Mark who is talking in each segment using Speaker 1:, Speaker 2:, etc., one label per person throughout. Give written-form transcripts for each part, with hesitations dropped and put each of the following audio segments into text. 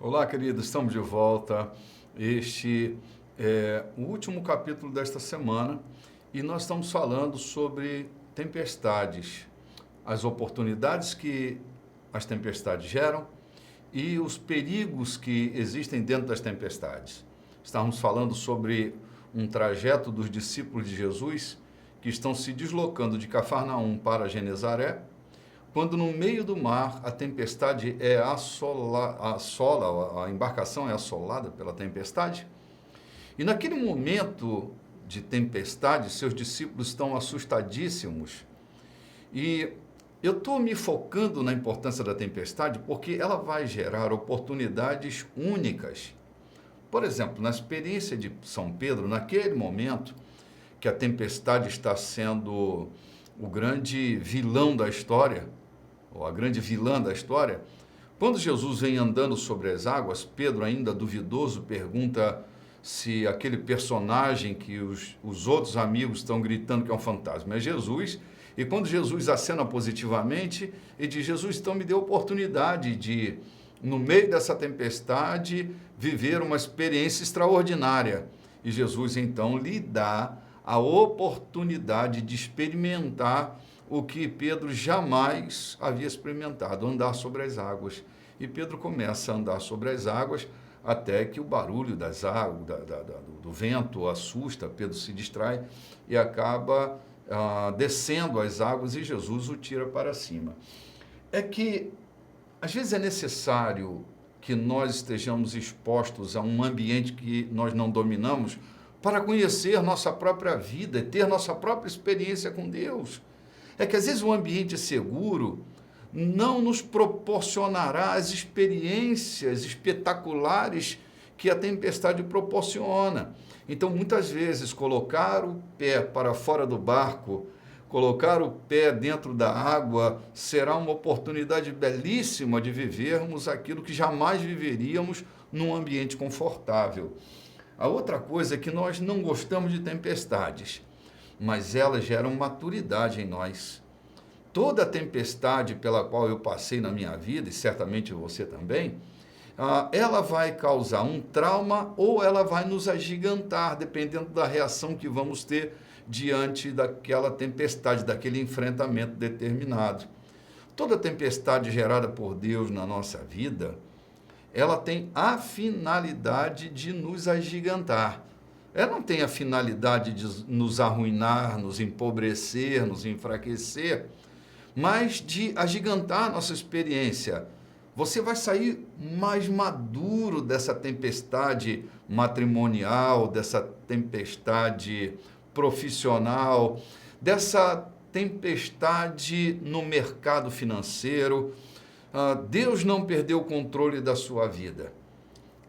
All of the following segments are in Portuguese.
Speaker 1: Olá, queridos, estamos de volta. Este é o último capítulo desta semana e nós estamos falando sobre tempestades, as oportunidades que as tempestades geram e os perigos que existem dentro das tempestades. Estamos falando sobre um trajeto dos discípulos de Jesus que estão se deslocando de Cafarnaum para Genezaré, quando no meio do mar a tempestade a embarcação é assolada pela tempestade, e naquele momento de tempestade, seus discípulos estão assustadíssimos. E eu estou me focando na importância da tempestade porque ela vai gerar oportunidades únicas. Por exemplo, na experiência de São Pedro, naquele momento que a tempestade está sendo o grande vilão da história, ou a grande vilã da história, quando Jesus vem andando sobre as águas, Pedro, ainda duvidoso, pergunta se aquele personagem que os outros amigos estão gritando que é um fantasma é Jesus. E quando Jesus acena positivamente, ele diz: Jesus, então me dê a oportunidade de, no meio dessa tempestade, viver uma experiência extraordinária. E Jesus então lhe dá a oportunidade de experimentar o que Pedro jamais havia experimentado, andar sobre as águas. E Pedro começa a andar sobre as águas até que o barulho das águas, do vento assusta, Pedro se distrai e acaba descendo as águas e Jesus o tira para cima. É que às vezes é necessário que nós estejamos expostos a um ambiente que nós não dominamos para conhecer nossa própria vida e ter nossa própria experiência com Deus. É que às vezes o ambiente seguro não nos proporcionará as experiências espetaculares que a tempestade proporciona. Então, muitas vezes, colocar o pé para fora do barco, colocar o pé dentro da água, será uma oportunidade belíssima de vivermos aquilo que jamais viveríamos num ambiente confortável. A outra coisa é que nós não gostamos de tempestades, mas elas geram maturidade em nós. Toda tempestade pela qual eu passei na minha vida, e certamente você também, ela vai causar um trauma ou ela vai nos agigantar, dependendo da reação que vamos ter diante daquela tempestade, daquele enfrentamento determinado. Toda tempestade gerada por Deus na nossa vida, ela tem a finalidade de nos agigantar. Ela não tem a finalidade de nos arruinar, nos empobrecer, nos enfraquecer, mas de agigantar a nossa experiência. Você vai sair mais maduro dessa tempestade matrimonial, dessa tempestade profissional, dessa tempestade no mercado financeiro. Deus não perdeu o controle da sua vida.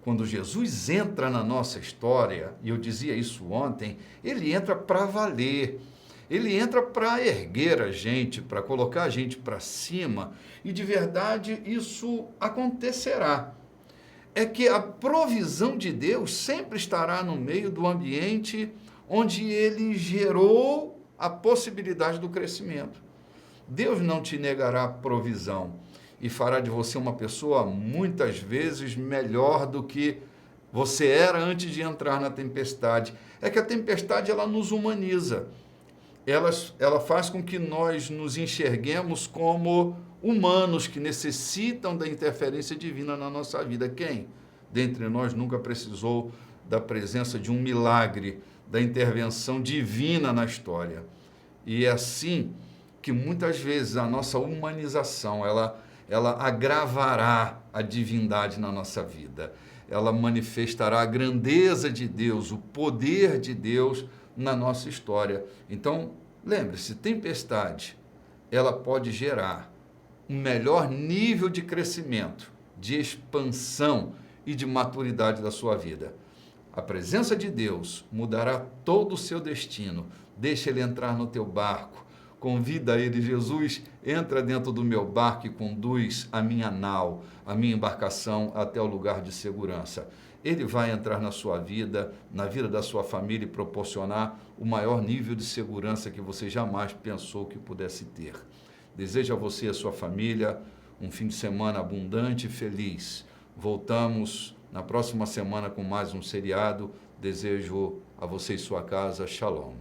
Speaker 1: Quando Jesus entra na nossa história, e eu dizia isso ontem, ele entra para valer. Ele entra para erguer a gente, para colocar a gente para cima, e de verdade isso acontecerá. É que a provisão de Deus sempre estará no meio do ambiente onde ele gerou a possibilidade do crescimento. Deus não te negará provisão e fará de você uma pessoa muitas vezes melhor do que você era antes de entrar na tempestade. É que a tempestade ela nos humaniza. Ela faz com que nós nos enxerguemos como humanos que necessitam da interferência divina na nossa vida. Quem dentre nós nunca precisou da presença de um milagre, da intervenção divina na história? E é assim que muitas vezes a nossa humanização, ela agravará a divindade na nossa vida. Ela manifestará a grandeza de Deus, o poder de Deus na nossa história. Então, lembre-se, tempestade, ela pode gerar um melhor nível de crescimento, de expansão e de maturidade da sua vida. A presença de Deus mudará todo o seu destino. Deixa ele entrar no teu barco. Convida ele: Jesus, entra dentro do meu barco e conduz a minha nau, a minha embarcação até o lugar de segurança. Ele vai entrar na sua vida, na vida da sua família e proporcionar o maior nível de segurança que você jamais pensou que pudesse ter. Desejo a você e a sua família um fim de semana abundante e feliz. Voltamos na próxima semana com mais um seriado. Desejo a você e sua casa, Shalom.